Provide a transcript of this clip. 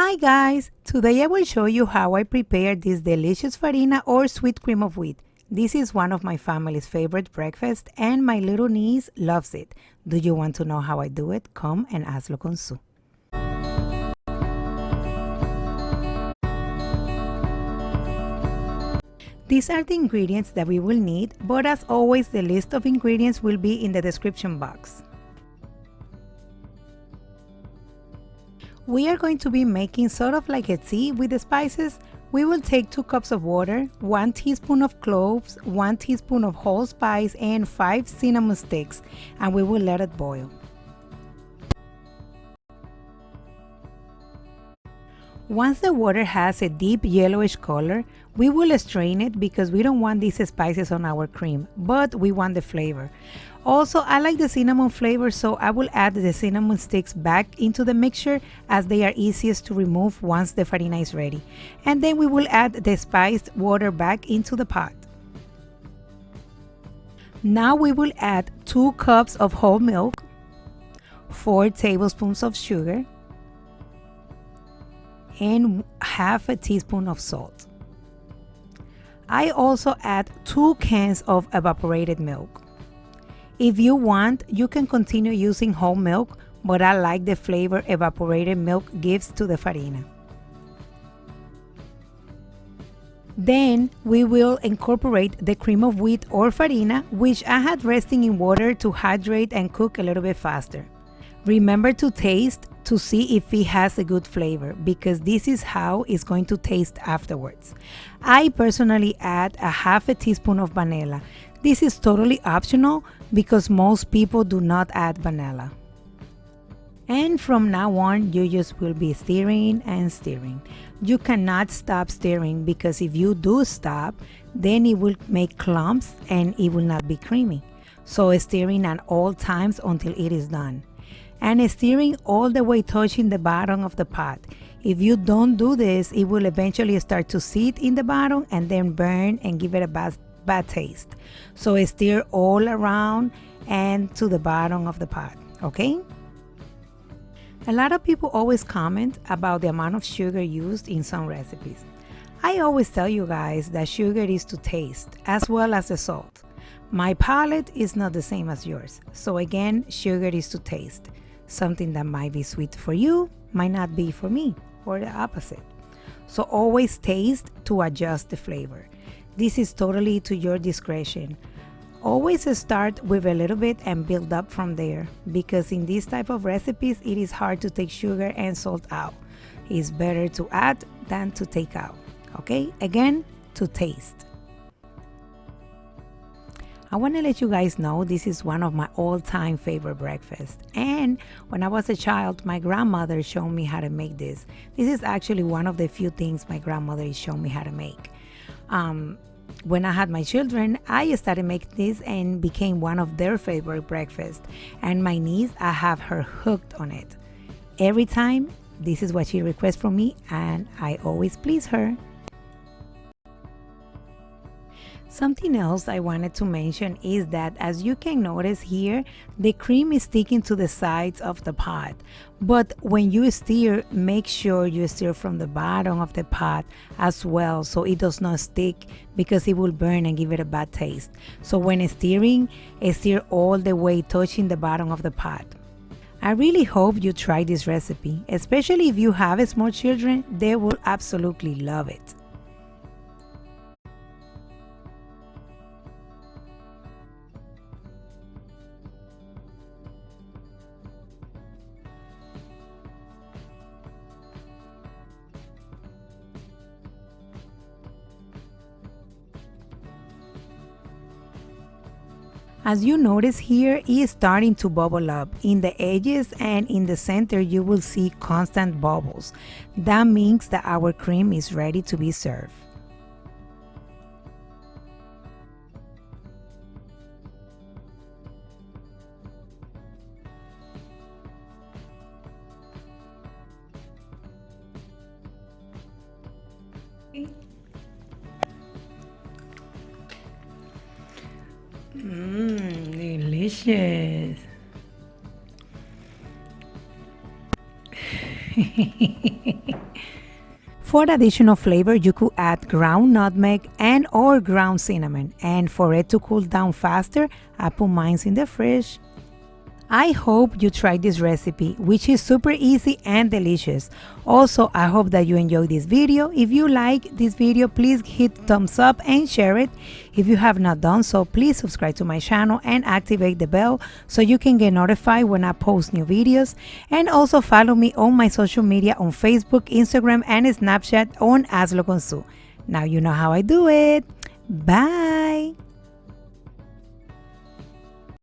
Hi guys! Today I will show you how I prepare this delicious farina or sweet cream of wheat. This is one of my family's favorite breakfasts and my little niece loves it. Do you want to know how I do it? Come and hazlo con su. These are the ingredients that we will need, but as always the list of ingredients will be in the description box. We are going to be making sort of like a tea with the spices. We will take 2 cups of water, 1 teaspoon of cloves, 1 teaspoon of whole spice, and 5 cinnamon sticks, and we will let it boil. Once the water has a deep yellowish color, we will strain it because we don't want these spices on our cream, but we want the flavor. Also, I like the cinnamon flavor, so I will add the cinnamon sticks back into the mixture as they are easiest to remove once the farina is ready. And then we will add the spiced water back into the pot. Now we will add 2 cups of whole milk, 4 tablespoons of sugar, and half a teaspoon of salt. I also add 2 cans of evaporated milk. If you want, you can continue using whole milk, but I like the flavor evaporated milk gives to the farina. Then we will incorporate the cream of wheat or farina, which I had resting in water to hydrate and cook a little bit faster. Remember to taste to see if it has a good flavor, because this is how it's going to taste afterwards. I personally add a half a teaspoon of vanilla. This is totally optional because most people do not add vanilla. And from now on, you just will be stirring and stirring. You cannot stop stirring because if you do stop, then it will make clumps and it will not be creamy. So stirring at all times until it is done. And stirring all the way touching the bottom of the pot. If you don't do this, it will eventually start to sit in the bottom and then burn and give it a bad taste. So stir all around and to the bottom of the pot, okay? A lot of people always comment about the amount of sugar used in some recipes. I always tell you guys that sugar is to taste as well as the salt. My palate is not the same as yours. So again, sugar is to taste. Something that might be sweet for you might not be for me, or the opposite. So always taste to adjust the flavor. This is totally to your discretion. Always start with a little bit and build up from there, because in this type of recipes it is hard to take sugar and salt out. It's better to add than to take out. Okay, again, to taste. I want to let you guys know this is one of my all-time favorite breakfasts. And when I was a child, my grandmother showed me how to make this. This is actually one of the few things my grandmother showed me how to make. When I had my children, I started making this and became one of their favorite breakfasts. And my niece, I have her hooked on it. Every time, this is what she requests from me, and I always please her. Something else I wanted to mention is that, as you can notice here, the cream is sticking to the sides of the pot. But when you stir, make sure you stir from the bottom of the pot as well, so it does not stick, because it will burn and give it a bad taste. So when stirring, stir all the way touching the bottom of the pot. I really hope you try this recipe, especially if you have small children. They will absolutely love it. As you notice here, it is starting to bubble up. In the edges and in the center, you will see constant bubbles. That means that our cream is ready to be served. Delicious. For additional flavor, you could add ground nutmeg and or ground cinnamon. And for it to cool down faster, I put mine in the fridge. I hope you try this recipe, which is super easy and delicious. Also, I hope that you enjoyed this video. If you like this video, please hit thumbs up and share it. If you have not done so, please subscribe to my channel and activate the bell so you can get notified when I post new videos. And also follow me on my social media on Facebook, Instagram, and Snapchat on Hazlo con Su. Now you know how I do it. Bye!